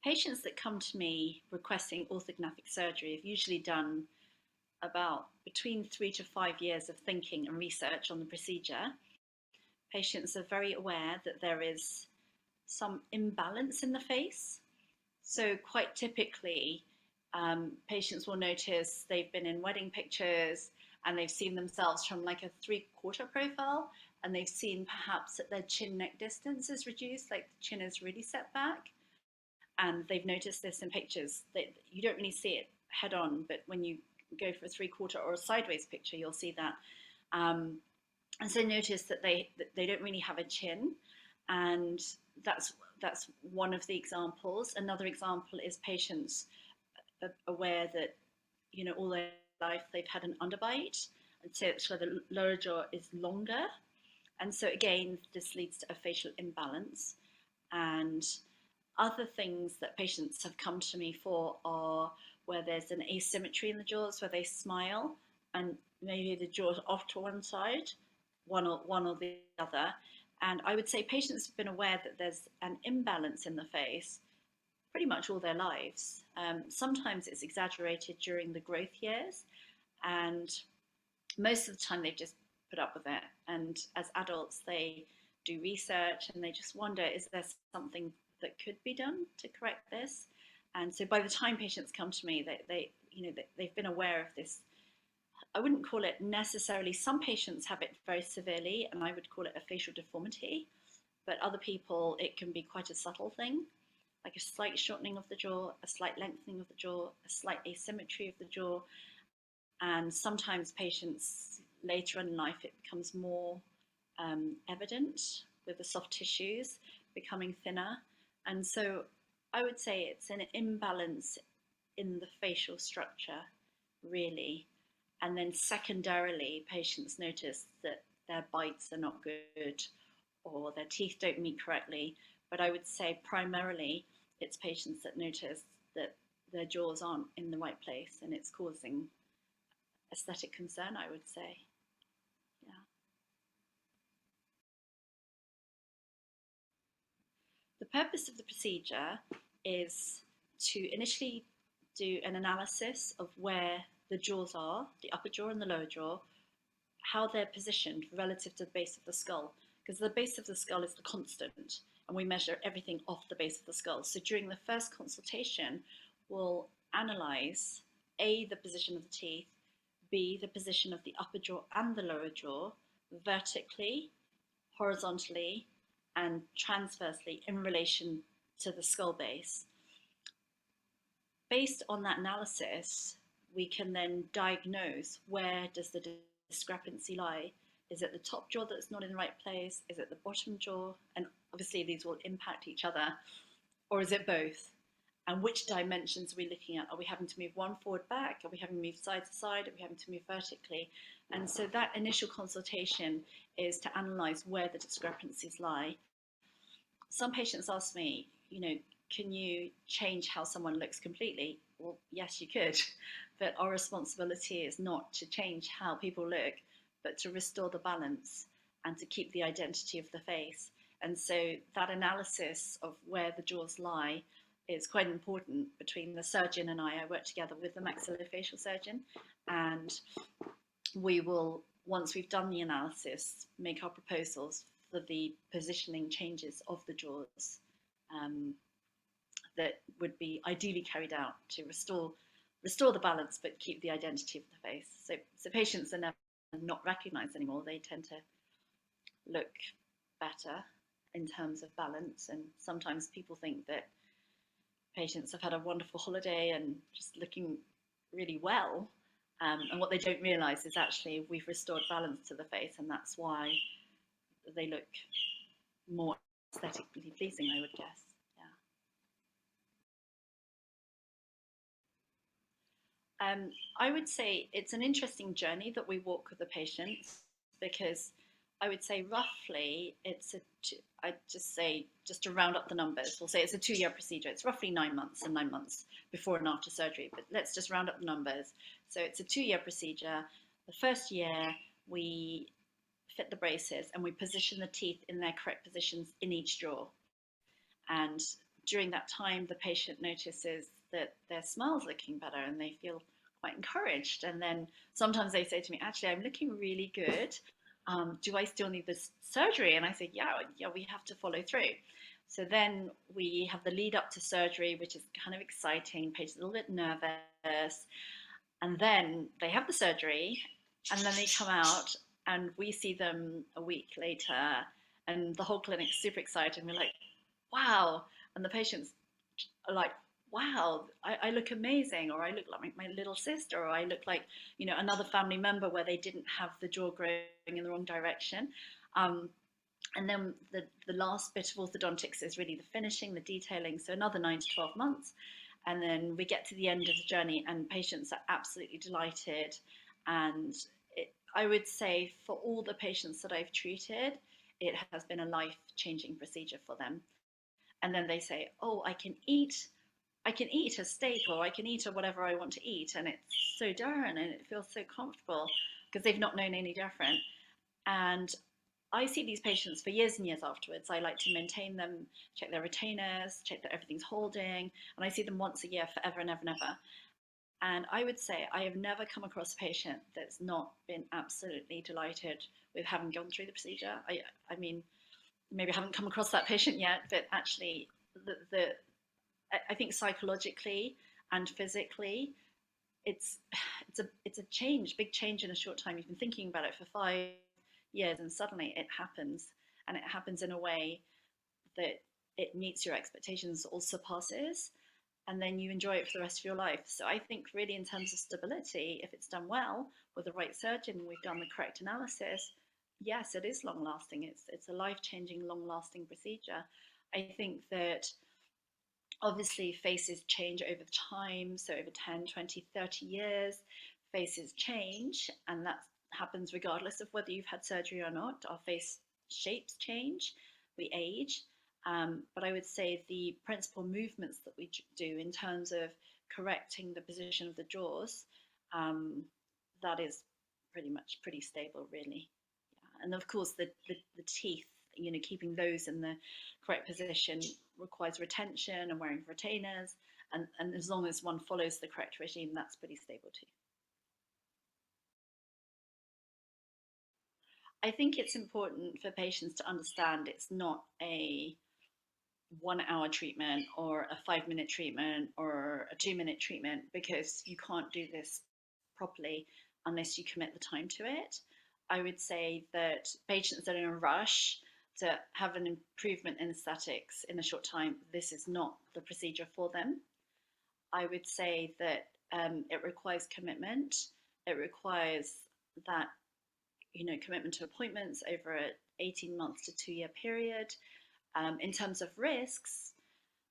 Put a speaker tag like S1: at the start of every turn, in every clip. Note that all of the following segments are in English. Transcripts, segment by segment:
S1: Patients that come to me requesting orthognathic surgery have usually done about between 3 to 5 years of thinking and research on the procedure. Patients are very aware that there is some imbalance in the face. So quite typically, patients will notice they've been in wedding pictures and they've seen themselves from like a 3/4 profile, and they've seen perhaps that their chin neck distance is reduced, like the chin is really set back. And they've noticed this in pictures that you don't really see it head on, but when you go for a 3/4 or a sideways picture, you'll see that. And so notice that they don't really have a chin, and that's one of the examples. Another example is patients aware that all their life they've had an underbite, and so the lower jaw is longer, and so again this leads to a facial imbalance. And other things that patients have come to me for are where there's an asymmetry in the jaws, where they smile and maybe the jaw's off to one side, one or the other. And I would say patients have been aware that there's an imbalance in the face pretty much all their lives. Sometimes it's exaggerated during the growth years, and most of the time they've just put up with it. And as adults, they do research and they just wonder, is there something that could be done to correct this? And so by the time patients come to me, they've been aware of this. I wouldn't call it necessarily, some patients have it very severely, and I would call it a facial deformity, but other people, it can be quite a subtle thing, like a slight shortening of the jaw, a slight lengthening of the jaw, a slight asymmetry of the jaw. And sometimes patients later in life, it becomes more evident with the soft tissues becoming thinner. And so I would say it's an imbalance in the facial structure, really. And then secondarily, patients notice that their bites are not good or their teeth don't meet correctly. But I would say primarily it's patients that notice that their jaws aren't in the right place, and it's causing aesthetic concern, I would say. Yeah. The purpose of the procedure is to initially do an analysis of where the jaws are, the upper jaw and the lower jaw, how they're positioned relative to the base of the skull, because the base of the skull is the constant, and we measure everything off the base of the skull. So during the first consultation, we'll analyze A, the position of the teeth, B, the position of the upper jaw and the lower jaw, vertically, horizontally, and transversely in relation to the skull base. Based on that analysis, we can then diagnose where does the discrepancy lie. Is it the top jaw that's not in the right place? Is it the bottom jaw? And obviously these will impact each other. Or is it both? And which dimensions are we looking at? Are we having to move one forward, back? Are we having to move side to side? Are we having to move vertically? And so that initial consultation is to analyze where the discrepancies lie. Some patients ask me, can you change how someone looks completely? Well, yes, you could, but our responsibility is not to change how people look, but to restore the balance and to keep the identity of the face. And so that analysis of where the jaws lie is quite important between the surgeon and I. I work together with the maxillofacial surgeon, and we will, once we've done the analysis, make our proposals for the positioning changes of the jaws that would be ideally carried out to restore the balance but keep the identity of the face. So patients are never not recognised anymore. They tend to look better in terms of balance, and sometimes people think that patients have had a wonderful holiday and just looking really well, and what they don't realise is actually we've restored balance to the face, and that's why they look more aesthetically pleasing, I would guess. I would say it's an interesting journey that we walk with the patients, because I would say roughly I'd just say, just to round up the numbers, we'll say it's a 2-year procedure. It's roughly 9 months and 9 months before and after surgery, but let's just round up the numbers. So it's a 2-year procedure. The first year we fit the braces and we position the teeth in their correct positions in each jaw. And during that time, the patient notices that their smile's looking better and they feel quite encouraged. And then sometimes they say to me, actually, I'm looking really good. Do I still need this surgery? And I say, yeah, we have to follow through. So then we have the lead up to surgery, which is kind of exciting. Patient's a little bit nervous. And then they have the surgery, and then they come out, and we see them a week later, and the whole clinic's super excited. And we're like, wow. And the patients are like, wow, I look amazing, or I look like my little sister, or I look like, another family member where they didn't have the jaw growing in the wrong direction. And then the last bit of orthodontics is really the finishing, the detailing, so another 9 to 12 months. And then we get to the end of the journey and patients are absolutely delighted. And I would say for all the patients that I've treated, it has been a life-changing procedure for them. And then they say, oh, I can eat a steak, or I can eat whatever I want to eat, and it's so darn, and it feels so comfortable because they've not known any different. And I see these patients for years and years afterwards. I like to maintain them, check their retainers, check that everything's holding, and I see them once a year forever and ever and ever. And I would say I have never come across a patient that's not been absolutely delighted with having gone through the procedure. I mean, maybe I haven't come across that patient yet, but actually, I think psychologically and physically, it's a change, big change in a short time. You've been thinking about it for 5 years, and suddenly it happens, and it happens in a way that it meets your expectations or surpasses, and then you enjoy it for the rest of your life. So I think really in terms of stability, if it's done well with the right surgeon, we've done the correct analysis, yes, it is long lasting. It's a life-changing, long-lasting procedure. I think that obviously faces change over time, so over 10, 20, 30 years, faces change, and that happens regardless of whether you've had surgery or not. Our face shapes change, we age, but I would say the principal movements that we do in terms of correcting the position of the jaws, that is pretty stable, really. Yeah. And of course, the teeth, keeping those in the correct position requires retention and wearing retainers. And as long as one follows the correct regime, that's pretty stable too. I think it's important for patients to understand it's not a 1 hour treatment or a 5 minute treatment or a 2 minute treatment, because you can't do this properly unless you commit the time to it. I would say that patients that are in a rush to have an improvement in aesthetics in a short time, this is not the procedure for them. I would say that it requires commitment. It requires that, commitment to appointments over an 18 months to 2 year period. In terms of risks,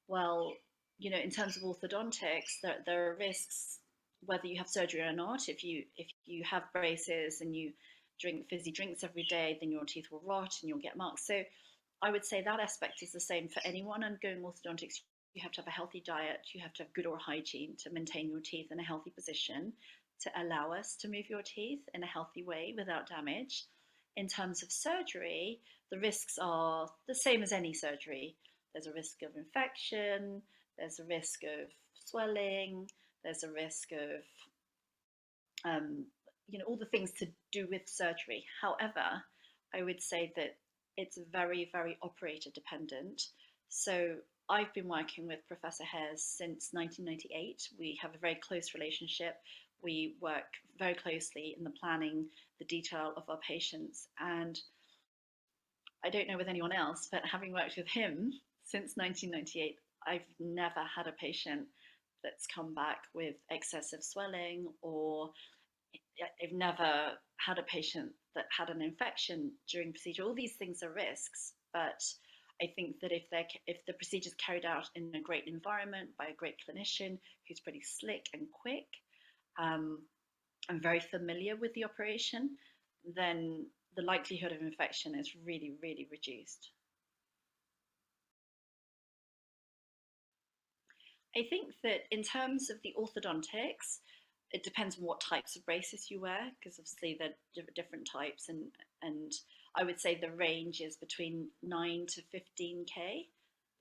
S1: well, in terms of orthodontics, there are risks whether you have surgery or not. If you have braces and you drink fizzy drinks every day, then your teeth will rot and you'll get marks. So I would say that aspect is the same for anyone undergoing orthodontics. You have to have a healthy diet, you have to have good oral hygiene to maintain your teeth in a healthy position, to allow us to move your teeth in a healthy way without damage. In terms of surgery, the risks are the same as any surgery. There's a risk of infection, there's a risk of swelling, there's a risk of all the things to do with surgery. However, I would say that it's very, very operator dependent. So I've been working with Professor Hares since 1998. We have a very close relationship. We work very closely in the planning, the detail of our patients. And I don't know with anyone else, but having worked with him since 1998, I've never had a patient that's come back with excessive swelling, or I've never had a patient that had an infection during procedure. All these things are risks, but I think that if the procedure is carried out in a great environment by a great clinician who's pretty slick and quick, and very familiar with the operation, then the likelihood of infection is really, really reduced. I think that in terms of the orthodontics, it depends on what types of braces you wear, because obviously there are different types, and I would say the range is between 9 to 15K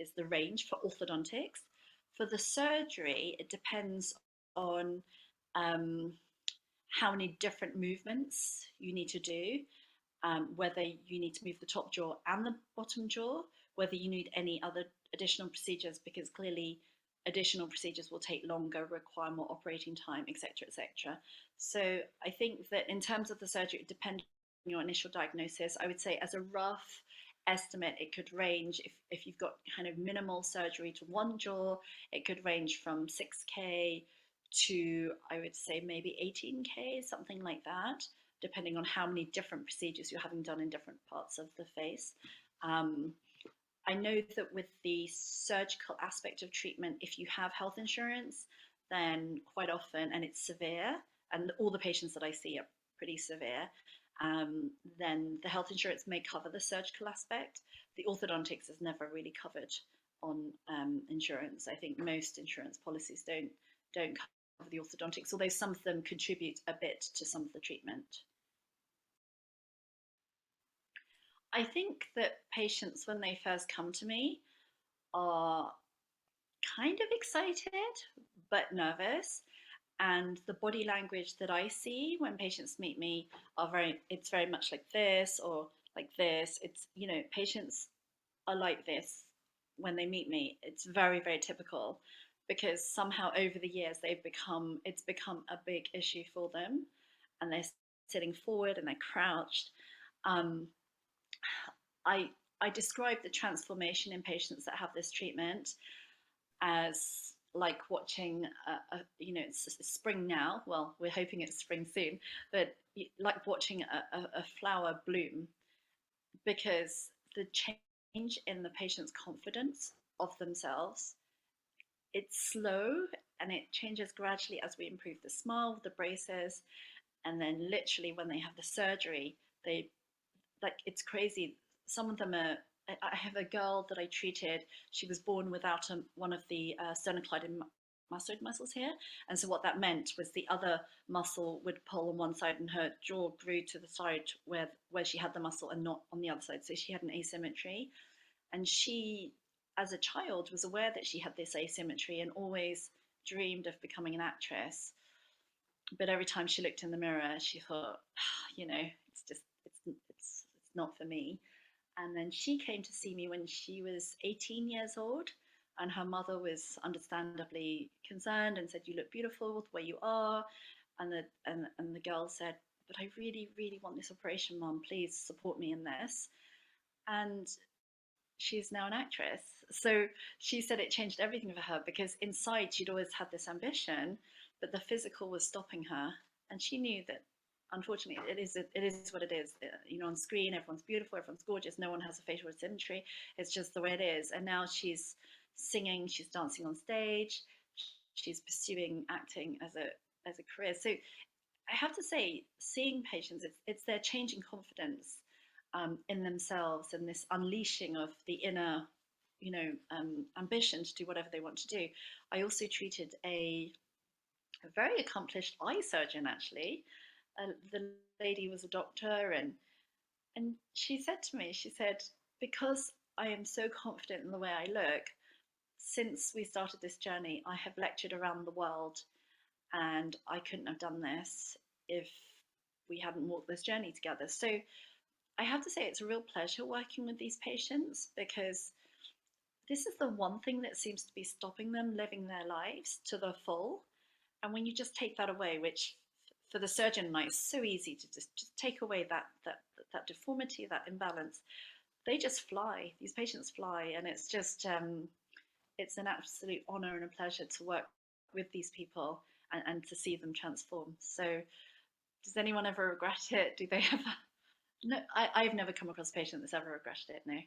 S1: is the range for orthodontics. For the surgery, it depends on um, how many different movements you need to do, whether you need to move the top jaw and the bottom jaw, whether you need any other additional procedures, because clearly additional procedures will take longer, require more operating time, etc., etc. So I think that in terms of the surgery, it depends on your initial diagnosis. I would say as a rough estimate, it could range, if you've got kind of minimal surgery to one jaw, it could range from 6K to, I would say, maybe 18K, something like that, depending on how many different procedures you're having done in different parts of the face. I know that with the surgical aspect of treatment, if you have health insurance, then quite often, and it's severe, and all the patients that I see are pretty severe, then the health insurance may cover the surgical aspect. The orthodontics is never really covered on insurance. I think most insurance policies don't cover the orthodontics, although some of them contribute a bit to some of the treatment. I think that patients, when they first come to me, are kind of excited but nervous. And the body language that I see when patients meet me it's very much like this or like this. It's, patients are like this when they meet me. It's very, very typical, because somehow over the years it's become a big issue for them, and they're sitting forward and they're crouched. Um, I describe the transformation in patients that have this treatment as like watching it's spring now. Well, we're hoping it's spring soon, but like watching a flower bloom, because the change in the patient's confidence of themselves, it's slow and it changes gradually as we improve the smile, the braces, and then literally when they have the surgery, they, like, it's crazy. Some of them are. I have a girl that I treated. She was born without one of the sternocleidomastoid muscles here, and so what that meant was the other muscle would pull on one side, and her jaw grew to the side where she had the muscle, and not on the other side. So she had an asymmetry, and she, as a child, was aware that she had this asymmetry and always dreamed of becoming an actress. But every time she looked in the mirror, she thought, it's just it's not for me. And then she came to see me when she was 18 years old, and her mother was understandably concerned and said, "You look beautiful the way you are." And the girl said, "But I really, really want this operation, Mom. Please support me in this." And she's now an actress. So she said it changed everything for her, because inside she'd always had this ambition, but the physical was stopping her. And she knew that, unfortunately, it is what it is. On screen, everyone's beautiful, everyone's gorgeous, no one has a facial symmetry. It's just the way it is. And now she's singing, she's dancing on stage, she's pursuing acting as a career. So I have to say, seeing patients, it's their changing confidence in themselves, and this unleashing of the inner, ambition to do whatever they want to do. I also treated a very accomplished eye surgeon, actually. The lady was a doctor, and she said to me, she said, "Because I am so confident in the way I look, since we started this journey, I have lectured around the world, and I couldn't have done this if we hadn't walked this journey together." So I have to say, it's a real pleasure working with these patients, because this is the one thing that seems to be stopping them living their lives to the full. And when you just take that away, which for the surgeon and I, it's so easy to just take away that deformity, that imbalance, they just fly. These patients fly, and it's just it's an absolute honor and a pleasure to work with these people and to see them transform. So, does anyone ever regret it? Do they ever? No, I've never come across a patient that's ever regretted it. No.